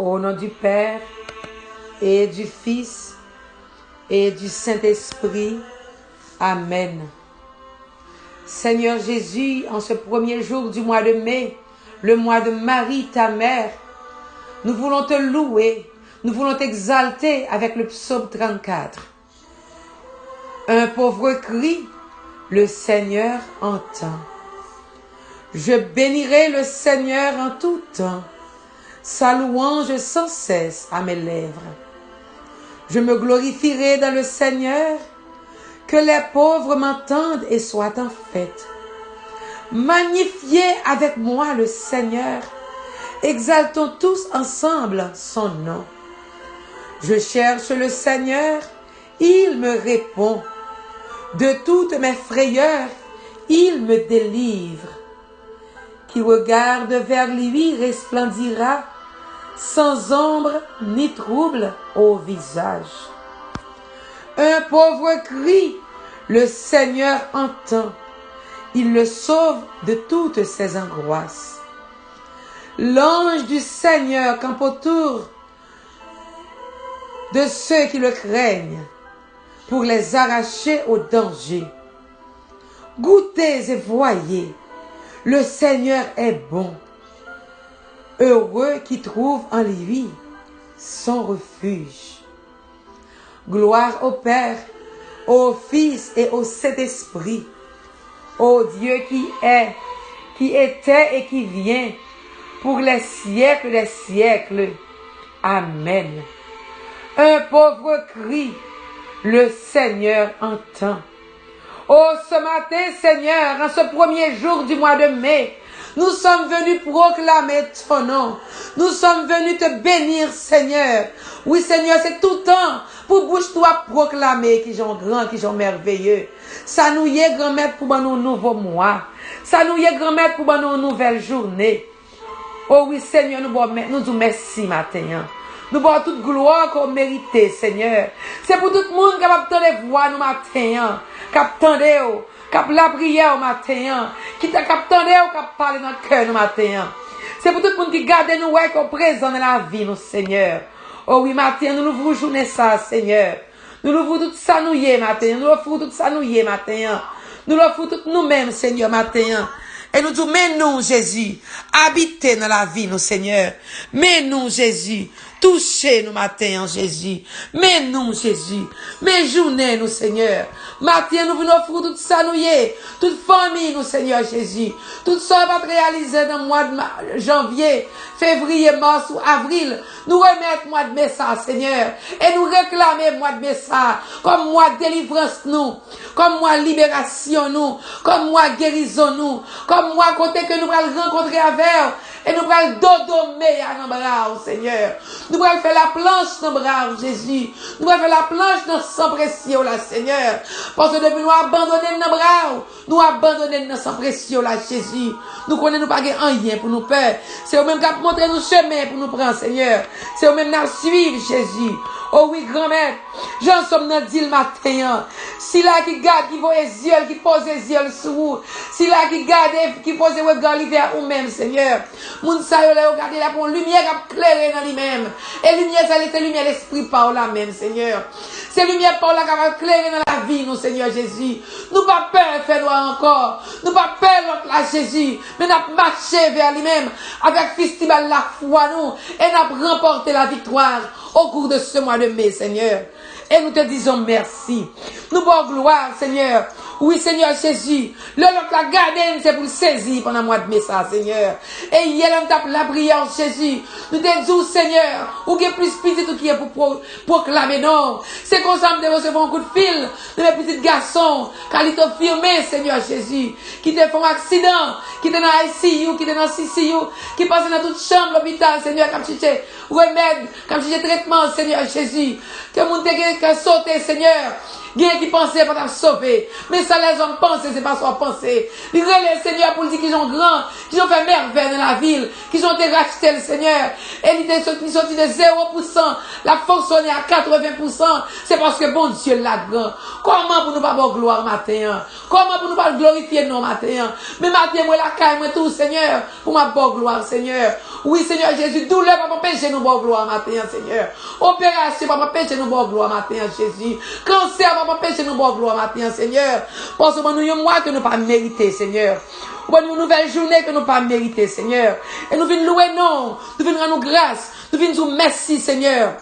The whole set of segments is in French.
Au nom du Père et du Fils et du Saint-Esprit. Amen. Seigneur Jésus, en ce premier jour du mois de mai, le mois de Marie, ta mère, nous voulons te louer, nous voulons t'exalter avec le psaume 34. Un pauvre cri, le Seigneur entend. Je bénirai le Seigneur en tout temps, sa louange sans cesse à mes lèvres. Je me glorifierai dans le Seigneur, que les pauvres m'entendent et soient en fête. Magnifiez avec moi le Seigneur, exaltons tous ensemble son nom. Je cherche le Seigneur, il me répond. De toutes mes frayeurs, il me délivre. Qui regarde vers lui resplendira, sans ombre ni trouble au visage. Un pauvre cri, le Seigneur entend. Il le sauve de toutes ses angoisses. L'ange du Seigneur campe autour de ceux qui le craignent pour les arracher au danger. Goûtez et voyez, le Seigneur est bon. Heureux qui trouve en lui son refuge. Gloire au Père, au Fils et au Saint-Esprit, au Dieu qui est, qui était et qui vient, pour les siècles des siècles. Amen. Un pauvre cri, le Seigneur entend. Oh, ce matin, Seigneur, en ce premier jour du mois de mai, nous sommes venus proclamer ton nom. Nous sommes venus te bénir, Seigneur. Oui, Seigneur, c'est tout temps pour bouche-toi proclamer qu'ils sont grands, qu'ils sont merveilleux. Ça nous y est grand-mère pour nos nouveaux mois. Ça nous y est grand-mère pour nos nouvelles journées. Oh oui, Seigneur, nous disons merci matin. Nous avons toute gloire qu'on mérite, Seigneur. C'est pour tout le monde qui va entendre voix nous matin, qui attendait, qui la prière au matin, qui attendait ou qui parle dans le cœur nous matin. C'est pour tout le monde qui garde nous et qui est présent dans la vie, nous, Seigneur. Oh oui, matin, nous ouvrons journée ça, Seigneur. Nous ouvrons tout ça nous y est matin. Nous ouvrons tout ça nous y est matin. Nous l'offrons tout nous-mêmes, Seigneur, matin. Et nous disons, mais nous, Jésus, habitez dans la vie, nous, Seigneur. Mais nous, Jésus, touchez nous matin, Jésus. Mais nous, Jésus. Mais journée, nous, Seigneur. Matin, nous voulons offrir tout ça, nous y est. Toute famille, nous, Seigneur Jésus. Tout ça va être réalisé dans le mois de janvier, février, mars ou avril. Nous remettons mois de mai ça, Seigneur. Et nous réclamer mois de mai ça. Comme mois de délivrance, nous. Comme mois de libération, nous. Comme mois de guérison, nous. Comme mois côté que nous allons rencontrer avec. Et nous allons dodomer à nos bras, Seigneur. Nous allons faire la planche dans nos bras, Jésus. Nous allons faire la planche dans sang précieux, là, Seigneur. Parce que depuis nous abandonner nos bras, nous abandonner nos sang précieux, là, Jésus. Nous connaissons pas rien pour nous faire. C'est eux-mêmes qui ont montré nos chemins pour nous prendre, Seigneur. C'est eux-mêmes qui suivent, Jésus. Oh oui, grand-mère, j'en sommes dans le matin. Si là qui garde, qui voit les yeux, qui pose les yeux sur vous. Si là qui garde, qui pose les regards vers vous-même, Seigneur. Moun sa yo la regarder là pour lumière qui éclaire dans lui-même. Et lumière, ça c'est lumière l'esprit par là même, Seigneur. C'est lumière par là qui va éclairer dans la vie, nous, Seigneur Jésus. Nous pas peur faire droit encore. Nous pas peur l'autre là, Jésus. Mais nous marcher vers lui-même avec festival la foi, nous. Et nous remporter la victoire au cours de ce mois de mai, Seigneur. Et nous te disons merci. Nous bon gloire, Seigneur. Oui, Seigneur Jésus. Le lot la garder, c'est pour le saisir pendant le mois de mai, ça, Seigneur. Et hier, on tape la prière, Jésus. Nous te disons, Seigneur, ou qu'il y a plus petit tout qui est pour proclamer, non. C'est comme ça, nous devons recevoir un coup de fil de mes petits garçons, car ils t'ont firmé, Seigneur Jésus, qui te font un accident, qui te dans ICU, qui te dans CCU, qui passent dans toute chambre, l'hôpital, Seigneur, comme tu sais, remède, comme tu sais, traitement, Seigneur Jésus. Que mon te sauté, Seigneur. Gen qui pensait pour t'a sauver. Mais ça les hommes pensent, c'est pas soit pensé. Ils relèvent Seigneur pour dire qu'ils sont grands, qu'ils ont fait merveille dans la ville, qu'ils ont été rachetés le Seigneur. Et ils sont sortis de 0%, la fonctionné à 80%. C'est parce que bon Dieu l'a grand. Comment pour nous pas avoir gloire matin? Comment pour nous pas glorifier nos matin? Mais matin, moi la caille, moi tout Seigneur, pour ma bonne gloire Seigneur. Oui Seigneur Jésus, douleur pas m'empêcher nous bonne gloire matin Seigneur. Opération pas m'empêcher nous bonne gloire matin Jésus. Cancer pas m'empêcher nous bonne gloire matin Seigneur. Parce que nous un mois que nous pas mérité Seigneur. Ou une nouvelle journée que nous pas mérité Seigneur. Et nous venons louer non, nous venons rendre grâce, nous venons dire merci Seigneur.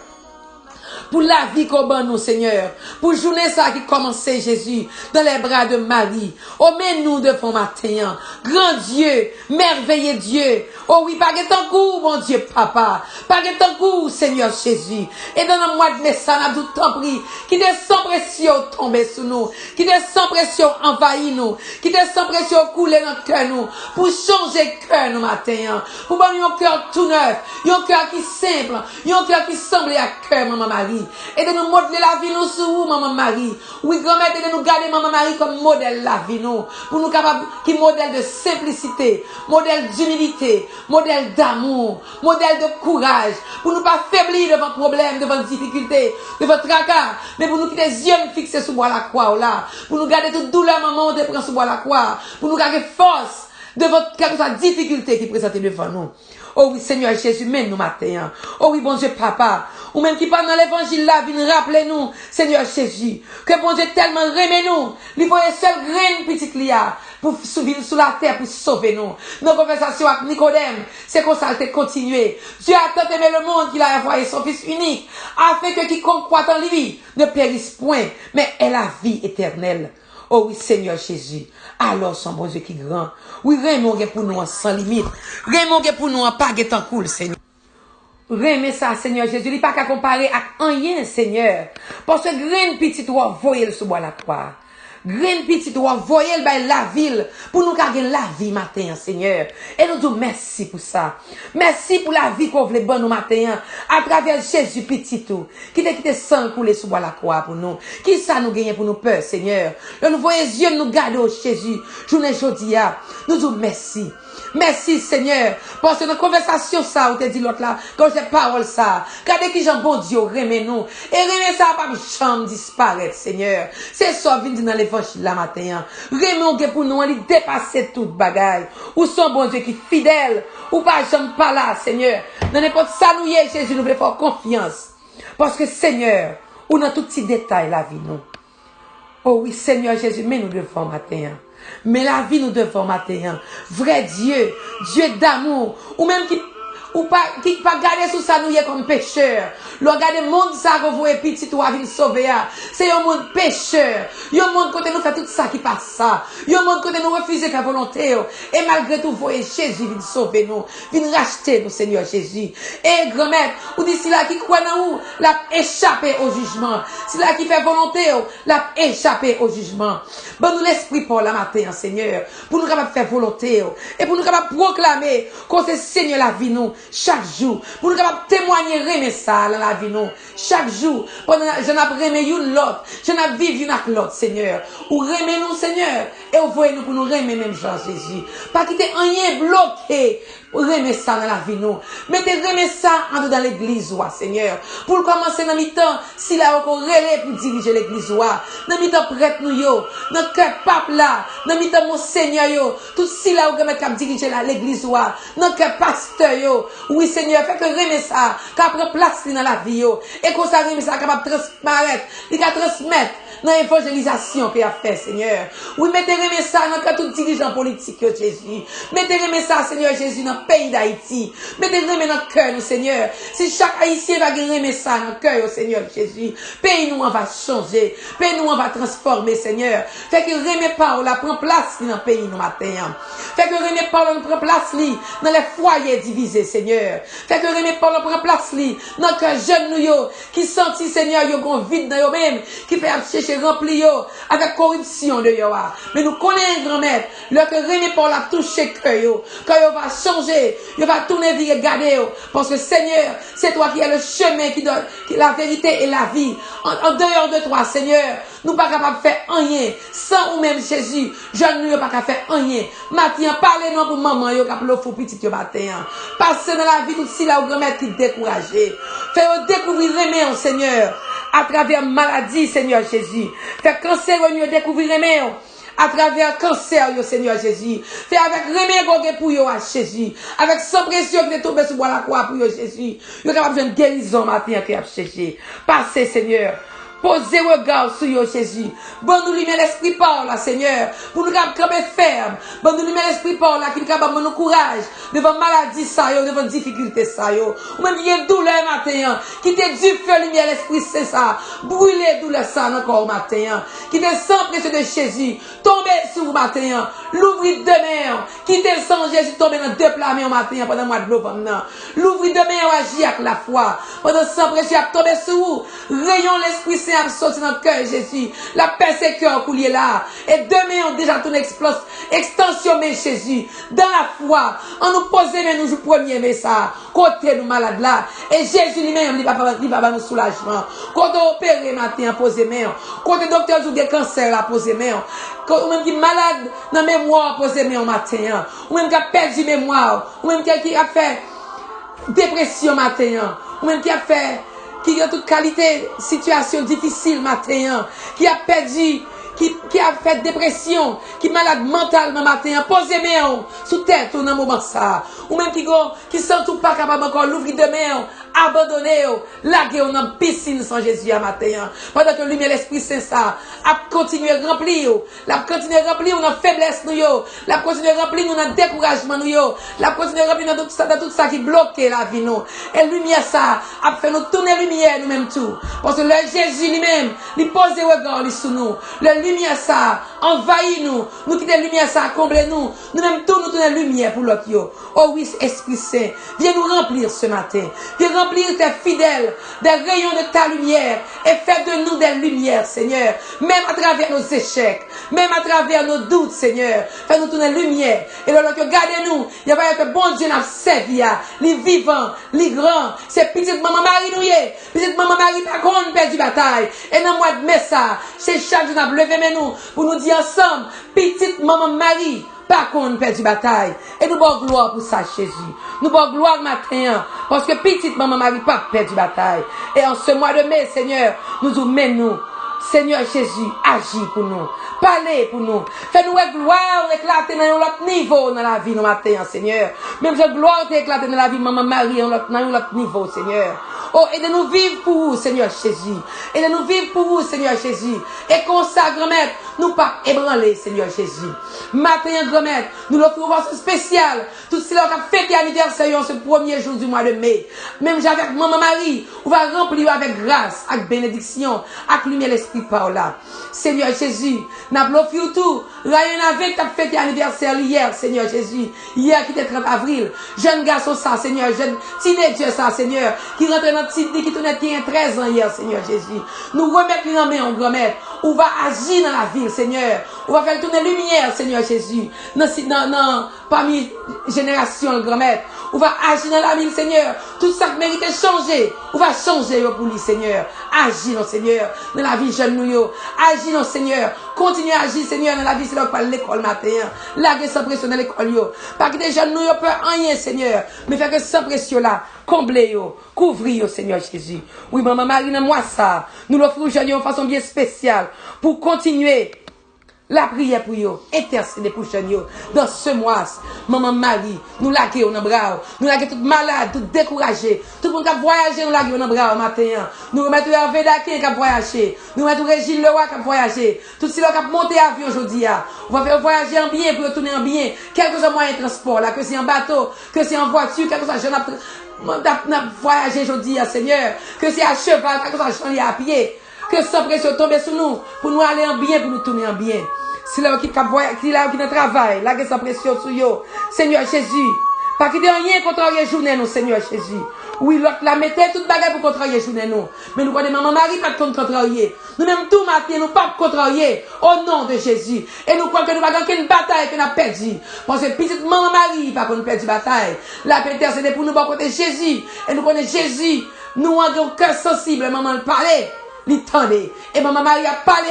Pour la vie qu'on bat nous, Seigneur. Pour journée ça qui commençait, Jésus, dans les bras de Marie. Oh, mais nous devons matin. Grand Dieu, merveilleux Dieu. Oh oui, pas que ton coup, mon Dieu, papa. Pas que ton coup, Seigneur Jésus. Et dans le mois de mai, ça n'a tout temps pris. Qui est sans pression tomber sur nous. Qui est sans pression envahir nous. Qui est sans pression couler notre cœur nous. Pour changer cœur nous matin. Pour avoir un cœur tout neuf. Un cœur qui simple. Un cœur qui semble à cœur, maman Marie. Et de nous modeler la vie nous sur vous, maman Marie. Oui, grand-mère, et de nous garder maman Marie comme modèle la vie nous. Pour nous capables, qui modèle de simplicité, modèle d'humilité, modèle d'amour, modèle de courage. Pour nous pas faiblir devant problème, devant difficulté, devant tracas. Mais pour nous qui des yeux fixés sous bois la croix, là. Pour nous garder toute douleur, maman, on te prend sous bois la croix. Pour nous garder force devant quelque chose de difficulté qui présente devant nous. Oh oui, Seigneur Jésus, mène nous matin. Oh oui, bon Dieu, papa. Ou même qui parle dans l'évangile là, viens rappeler nous, Seigneur Jésus, que bon Dieu tellement remet nous. Il faut une seule graine petite lia pour vivre sous la terre pour sauver nous. Nos conversations avec Nicodème, c'est comme ça qu'elle continuer. Dieu a tant aimé le monde qu'il a envoyé son Fils unique, afin que quiconque croit en lui ne périsse point, mais ait la vie éternelle. Oh oui, Seigneur Jésus. Alors, son bon Dieu qui est grand. Oui, Raymond est pour nous sans limite. Raymond est pour nous en pas en cool, Seigneur. Raymond ça, Seigneur Jésus. Il n'est pas qu'à comparer à rien, Seigneur. Parce que grain petit, tu vas voyer le sous bois la croix. Grain petit, tu vas voyer le la ville. Pour nous garder la vie matin, Seigneur. Et nous disons merci pour ça. Merci pour la vie qu'on voulait bonne au matin. À travers Jésus petit tout. Qui t'a quitté sang couler sous bois la croix pour nous. Qui ça nous gagne pour nous peur, Seigneur. Nous voyons les yeux nous garder au Jésus. Journée jeudi, nous disons merci. Merci Seigneur, parce que dans la conversation ça, où te dit l'autre là, quand j'ai parole ça, regardez qui j'en bon Dieu, remets nous, et remets ça pas chambre disparaître Seigneur, c'est ça vient dans l'évangile la matin, remets pour nous, il dépasser toute bagaille, ou son bon Dieu qui est fidèle, ou pas jamais pas là Seigneur, dans n'importe ça nous y est Jésus, nous voulons faire confiance, parce que Seigneur, ou dans tout petit détail la vie nous, oh oui Seigneur Jésus, mais nous devons matin. Mais la vie nous devons matin. Vrai Dieu, Dieu d'amour, ou même qui pas garder sous ça nous y est comme pécheur. Le regarder monde ça que vous voyez petit ou à venir sauver. C'est un monde pécheur. Un monde côté nous fait tout ça qui passe ça. Un monde côté nous refuser faire volonté. Et malgré tout, vous voyez Jésus vient sauver nous, vient racheter nous, Seigneur Jésus. Et grand-mère, ou d'ici là qui croit dans nous, l'a échappé au jugement. Si là qui fait volonté, l'a échappé au jugement. Bon nous l'esprit pour la matin, Seigneur, pour nous capables faire volonté et pour nous capables proclamer qu'on c'est Seigneur la vie nous chaque jour. Pour nous capables témoigner remet ça dans la vie nous chaque jour. Pendant je n'ai remet une l'autre, je n'ai vivre une avec l'autre, Seigneur. Ou remet nous, Seigneur, et vous voyez nous pour nous remet même Jean Jésus. Pas quitter rien bloqué. Remet ça dans la vie nous. Mettez remet ça en dans l'église, Seigneur. Pour commencer dans mi-temps, si là encore relais pour diriger l'église, dans mi-temps prêtre nous yo, dans cœur pape là, dans mi-temps mon Seigneur yo, tout si là vous mettre diriger l'église, dans cœur pasteur yo. Oui Seigneur, fait que remet ça, qu'après place dans la vie yo, et qu'on ça remet ça capable transparaître, il va transmettre dans l'évangélisation qu'il a fait, Seigneur. Oui, mettez remet ça dans tout dirigeant politique, Jésus. Mettez remet ça, Seigneur Jésus, dans le pays d'Haïti. Mettez remet dans le cœur, Seigneur. Si chaque Haïtien va remet ça dans le cœur, Seigneur Jésus, pays nous on va changer. Pays nous on va transformer, Seigneur. Fait que remet pas, la prend place dans le pays nous matin. Fait que remet pas, on prend place dans les foyers divisés, Seigneur. Fait que remet pas, on prend place dans le cœur jeune nous, qui sentit, Seigneur, yo gon vide dans eux-mêmes, qui fait chercher péché rempli yo, avec corruption de yo. Mais nous connaissons grand maître, le que Rémi Paul a touché que yo, quand yo va changer, yo va tourner vie et garder yo, parce que Seigneur, c'est toi qui es le chemin qui donne la vérité et la vie. En dehors de toi, Seigneur, nous pas capables de faire rien, sans ou même Jésus, jeune nous pas capable de faire rien. Matin, parlez nous pour maman yo, cap le fou petit yo matin. Passez dans la vie tout si là, au grand maître qui découragé. Fais découvrir Rémi, Seigneur, à travers maladie, Seigneur Jésus. Fais cancer, nous découvrir Rémi, à travers cancer, yo, Seigneur Jésus. Fais avec Rémi Gogue pour yo, à Jésus. Avec sans pression qui est tombé sur la croix pour yo, Jésus. Yo capable de faire une guérison matin qui a cherché. Passez, Seigneur. Posez regard sur yo, Jésus. Bon nous lumière l'esprit par là, Seigneur. Pour nous camper ferme. Bon nous lumière l'esprit par là, qui nous capable nous courage. Devant maladie ça yo, devant difficulté ça yo. Ou même qui a douleur matin. Qui te du feu lumière l'esprit c'est ça. Brûlez douleur ça encore matin. Qui te sans pression de Jésus. Tombez sur vous matin. L'ouvrir demain. Qui te sans Jésus tomber dans deux plats matin pendant le mois de novembre. L'ouvrir demain agir avec la foi. Pendant sans pression tomber sur vous. Rayon l'esprit a sorti dans le cœur, Jésus. La paix, c'est cœur coulier là. Et demain, on déjà ton extension, mais Jésus. Dans la foi, on nous pose, mais nous, premier, mais ça. Côté nous malades là. Et Jésus lui-même, il va nous soulagement. Quand on opère matin, poser main. Quand le docteur joue des cancers, là, poser main. Quand on même qui malade, dans mémoire, poser main matin. Ou même qui a perdu mémoire. Ou même qui a fait dépression matin. Ou même qui a fait qui a toute qualité, situation difficile matin, qui a perdu, qui a fait dépression, qui est malade mentalement matin, posez main sous tête dans un moment ça, ou même qui sent tout pas capable encore l'ouvrir de main, abandonner, laguer dans piscine sans Jésus à matin, pendant que lumière l'Esprit Saint ça, a continué à remplir, la continuer à remplir dans faiblesse nous yo, la continuer à remplir nous dans découragement nous yo, la continuer à remplir dans tout ça qui bloque la vie nous, et lumière ça, a fait nous tourner lumière nous même tout, parce que le Jésus lui-même, il pose des regards sur nous, le lumière ça, envahit nous, nous quittons la lumière ça, comble nous, nous même tout nous tourner lumière pour l'autre yo. Oh oui, Esprit Saint, viens nous remplir ce matin, viens remplir tes fidèles des rayons de ta lumière et fais de nous des lumières, Seigneur, même à travers nos échecs, même à travers nos doutes, Seigneur, fais-nous tourner lumière, et lorsque gardez-nous, il va y avoir que bon Dieu n'a servi, les vivants, les grands, c'est petite maman Marie nous y petite maman Marie pas qu'on perd du bataille, et dans le mois de mai ça, c'est chaque jour nous lever mais nous, pour nous dire ensemble, petite maman Marie, pas qu'on perd du bataille. Et nous bon gloire pour ça, Jésus. Nous bon gloire matin, parce que petite maman Marie pas perd du bataille. Et en ce mois de mai, Seigneur, nous nous. Seigneur Jésus, agis pour nous. Parlez pour nous. Fais-nous gloire éclater dans l'autre niveau dans la vie, nous matin, Seigneur. Même cette gloire éclater dans la vie, maman Marie, dans l'autre niveau, Seigneur. Oh, aidez-nous vivre pour vous, Seigneur Jésus. Aidez-nous vivre pour vous, Seigneur Jésus. Et comme ça, grand-mère, nous pas ébranler, Seigneur Jésus. Matin, grand-mère, nous l'offrons une spéciale. Tout cela qui a fêté l'anniversaire ce premier jour du mois de mai. Même avec maman Marie, on va remplir avec grâce, avec bénédiction, avec lumière l'esprit par là. Seigneur Jésus, nous l'offrons tout. Rien avec qui a fêté l'anniversaire hier, Seigneur Jésus. Hier qui était 30 avril. Jeune garçon ça, Seigneur. Jeune teenager ça, Seigneur. Qui rentre dans notre cité, qui tournait 13 ans hier, Seigneur Jésus. Nous remettons en main, grand-mère. On va agir dans la ville, Seigneur. On va faire tourner lumière, Seigneur Jésus. Parmi générations, grand-mère. On va agir dans la ville, Seigneur. Tout ça qui mérite changer. On va changer pour lui, Seigneur. Agis, non, Seigneur. Dans la vie jeune nous. Agis, non, Seigneur. Continue à agir, Seigneur, dans la vie, c'est là qu'on l'école matin. Là, que sans pression dans l'école, pas que des jeunes nous, peur rien, Seigneur. Mais faire que sans pression là, combler, couvrir, Seigneur Jésus. Oui, maman Marie, moi ça. Nous l'offrons aujourd'hui de façon bien spéciale pour continuer la prière pour eux, intercéder pour eux. Dans ce mois, maman Marie, nous laguons dans bras, nous laguons toutes malades, toutes découragées, tout le monde qui a voyagé, nous laguons dans bras au matin. Nous remettons Hervé Dakin qui a voyagé, nous remettons Régine Leroy qui a voyagé, tout ceux qui ont monté avion aujourd'hui. On va faire voyager en bien pour retourner en bien, quel que soit le moyen de transport, là, que c'est en bateau, que c'est en voiture, quel que soit le voyager aujourd'hui, Seigneur, que c'est à cheval, quel que soit le à pied, que sans pression tombe sur nous, pour nous aller en bien, pour nous tourner en bien. C'est là qui travaille, là qui travaille, là qui sans pression sur eux. Seigneur Jésus, Pas quitter rien contrarier journée nous, Seigneur Jésus. Oui, l'autre la mettait toute bagarre pour contrarier journée nous. Mais nous connaissons maman Marie pas de contrarier. Nous même tout matin, nous pas de contrarier. Au nom de Jésus. Et nous croyons que nous n'avons qu'une bataille que nous avons perdue. Parce que petite maman Marie, pas qu'on perd bataille. La paix c'est pour nous, pas côté Jésus. Et nous connaissons Jésus. Nous avons un cœur sensible, maman le parlait. L'entendez. Et maman Marie a parlé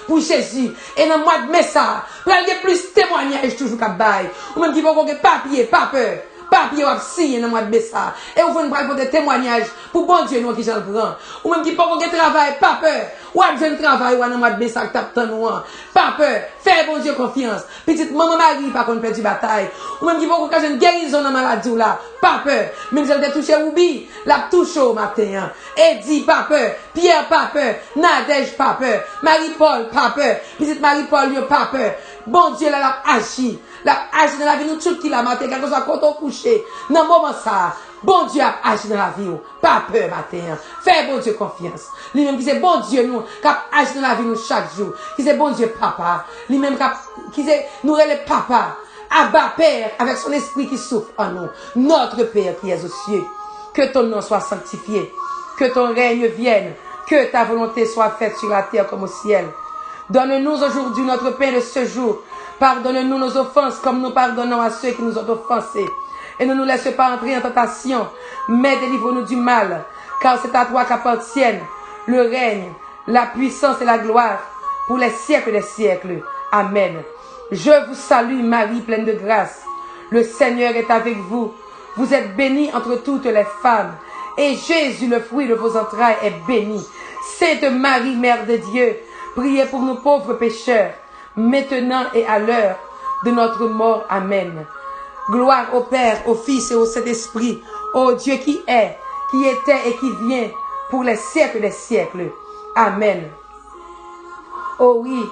pour Jésus. Et dans le mois de mai ça, il y a plus de témoignages toujours qu'à bail. Ou même qui vont avoir papier, pas peur. Papier ou signé dans le mois de mai ça. Et vous pouvez prendre des témoignages pour bon Dieu nous qui j'en prends. Ou même qui peut avoir travail, pas peur. Ou à jeune travail ou dans le mois de mai ça qui tape tant nous. Pas peur. Fais bon Dieu confiance. Petite maman Marie pas qu'on perd bataille. Ou même qui peut avoir une guérison dans la maladie là. Pas peur. Même si elle a touché Oubi, la touche au matin. Eddie, pas peur. Pierre, pas peur. Nadège, pas peur. Marie-Paul, pas peur. Petite Marie-Paul, pas peur. Bon Dieu, là, l'a agi. L'a agi dans la vie, nous, tout qui l'a matin, quand on soit quand on couché. Dans le moment ça, bon Dieu a agi dans la vie. Pas peur, matin. Fais bon Dieu confiance. Lui-même qui c'est bon Dieu, nous, qui a agi dans la vie, nous, chaque jour. Qui c'est bon Dieu, papa. Lui-même qui c'est, nous, le papa. Abba, Père, avec son esprit qui souffle en nous. Notre Père qui est aux cieux. Que ton nom soit sanctifié. Que ton règne vienne. Que ta volonté soit faite sur la terre comme au ciel. Donne-nous aujourd'hui notre pain de ce jour. Pardonne-nous nos offenses comme nous pardonnons à ceux qui nous ont offensés. Et ne nous laisse pas entrer en tentation, mais délivre-nous du mal. Car c'est à toi qu'appartiennent le règne, la puissance et la gloire pour les siècles des siècles. Amen. Je vous salue Marie, pleine de grâce. Le Seigneur est avec vous. Vous êtes bénie entre toutes les femmes. Et Jésus, le fruit de vos entrailles, est béni. Sainte Marie, Mère de Dieu, priez pour nous pauvres pécheurs, maintenant et à l'heure de notre mort. Amen. Gloire au Père, au Fils et au Saint-Esprit, au Dieu qui est, qui était et qui vient pour les siècles des siècles. Amen. Oh oui,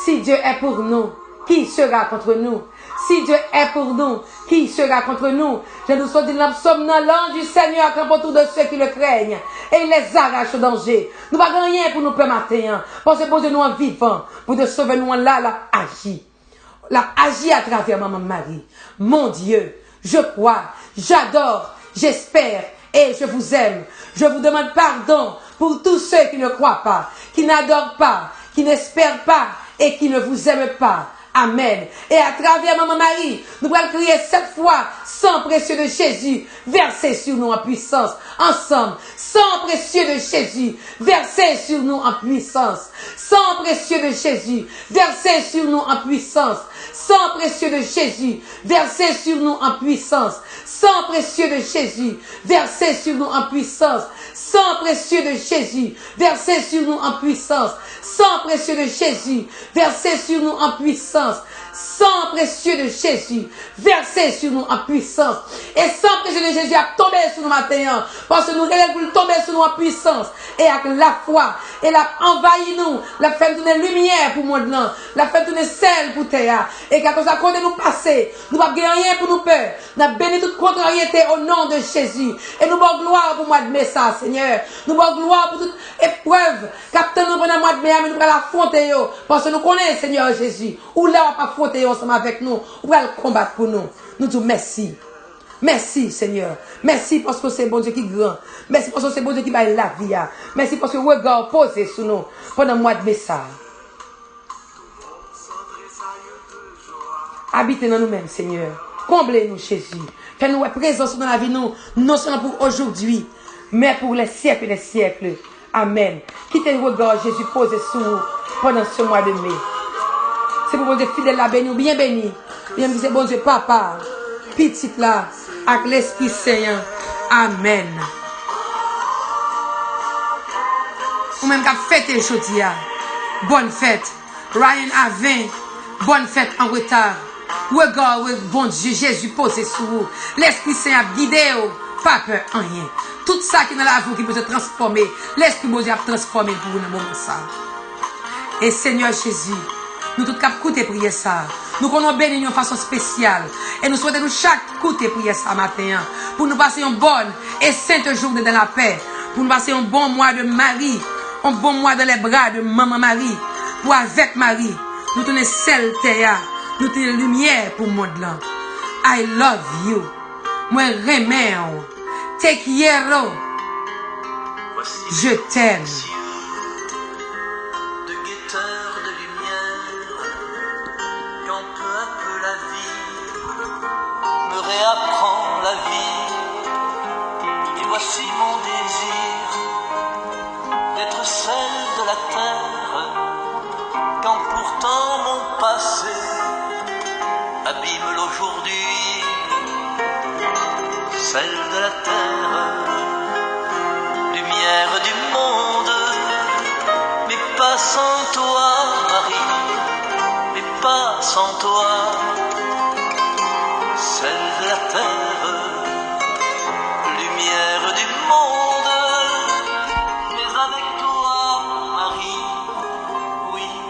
si Dieu est pour nous, qui sera contre nous? Si Dieu est pour nous, qui sera contre nous? Je nous souhaite dans psaume dans l'ange du Seigneur campe autour de ceux qui le craignent et il les arrache au danger. Nous n'avons rien pour nous permettre, parce que pour nous en vivant, pour de sauver nous là, la agit. La agit à travers maman Marie. Mon Dieu, je crois, j'adore, j'espère et je vous aime. Je vous demande pardon pour tous ceux qui ne croient pas, qui n'adorent pas, qui n'espèrent pas et qui ne vous aiment pas. Amen. Et à travers maman Marie, nous allons crier 7 fois, sang précieux de Jésus, versez sur nous en puissance. Ensemble, sang précieux de Jésus, versez sur nous en puissance. Sang précieux de Jésus, versez sur nous en puissance. Sang précieux de Jésus, versez sur nous en puissance. Sang précieux de Jésus, versez sur nous en puissance. Sang précieux de Jésus, versez sur nous en puissance. Sang précieux de Jésus, versez sur nous en puissance. Sang précieux de Jésus, versez sur nous en puissance. Et sang précieux de Jésus a tombé sur nous matin, parce que nous allons tomber sur nous en puissance. Et avec la foi, et la envahi nous, la fait tourner lumière pour monde là, la fait tourner sel pour terre. Et quand ça compte nous passer, nous ne gagner rien pour nous peur. Nous avons béni toute contrariété au nom de Jésus. Et nous avons gloire pour moi de mai ça, Seigneur. Nous avons gloire pour toute épreuve. Captain nous pendant le mois de mai, nous allons affronter, parce que nous connaissons Seigneur Jésus. Ou là, on va affronter ensemble avec nous, ou va le combattre pour nous. Nous disons merci. Merci Seigneur. Merci parce que c'est bon Dieu qui est grand. Merci parce que c'est bon Dieu qui va la vie. Merci parce que le regard posé sur nous pendant le mois de mai ça. Habitez dans nous-mêmes, Seigneur. Comblez-nous, Jésus. Fais-nous présence dans la vie, nous, non seulement pour aujourd'hui, mais pour les siècles et les siècles. Amen. Quittez le regard, Jésus, posé sur nous pendant ce mois de mai. C'est pour bon Dieu fidèle, la béni, bien béni. Bien c'est bon Dieu, papa, petite là, avec l'Esprit Saint. Amen. Ou même qu'à fêter aujourd'hui. Bonne fête. Ryan a 20. Bonne fête en retard. Regarde, bon Dieu, Jésus posé sur vous. L'Esprit Saint a guidé. Pas peur, rien. Tout ça qui est dans la vie qui peut se transformer. L'Esprit bon Dieu a transformé pour vous dans le moment ça. Et Seigneur Jésus, nous tous cap écouter prier ça. Nous connaissons béni de façon spéciale. Et nous souhaitons chaque écouter prier ça matin. Pour nous passer une bonne et sainte journée dans la paix. Pour nous passer un bon mois de Marie. Un bon mois dans les bras de maman Marie. Pour avec Marie. Nous tenons celle terre. Nous tenons lumière pour le monde là. I love you. Moi remets. Te quiero. Je t'aime. De guetteurs de lumière, quand peu à peu la vie me réapprend la vie. Et voici mon désir d'être celle de la terre, quand pourtant mon passé abîme l'aujourd'hui. Celle de la terre, lumière du monde, mais pas sans toi, Marie, mais pas sans toi. Celle de la terre, lumière